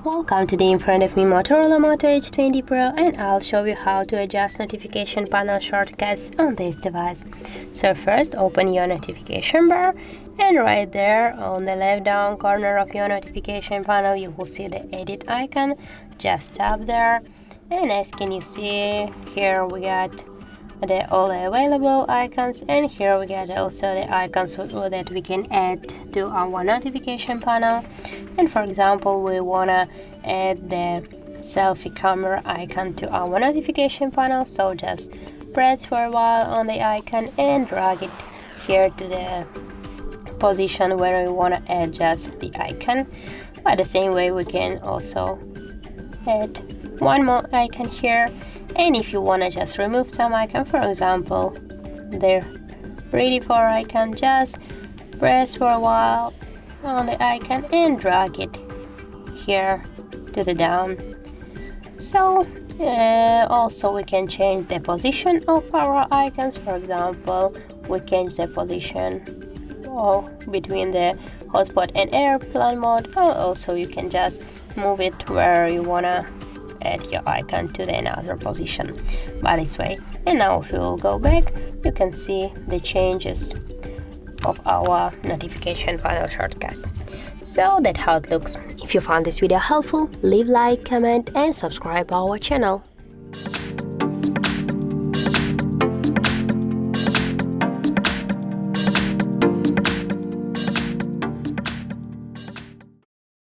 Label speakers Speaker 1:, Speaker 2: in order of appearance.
Speaker 1: Welcome to the in front of me Motorola Moto Edge 20 Pro, and I'll show you how to adjust notification panel shortcuts on this device. So first, open your notification bar, and right there on the left down corner of your notification panel you will see the edit icon. Just tap there, and as can you see, here we got all the available icons, and here we get also the icons that we can add to our notification panel. And for example, we wanna add the selfie camera icon to our notification panel, so just press for a while on the icon and drag it here to the position where we wanna adjust the icon. By the same way, we can also add one more icon here. And if you want to just remove some icon, for example the ready for icon, just press for a while on the icon and drag it here to the down. So also we can change the position of our icons. For example, we change the position between the hotspot and airplane mode, or also you can just move it where you wanna add your icon to the another position by this way. And now if you will go back, you can see the changes of our notification panel shortcuts. So that's how it looks. If you found this video helpful, leave like, comment and subscribe our channel.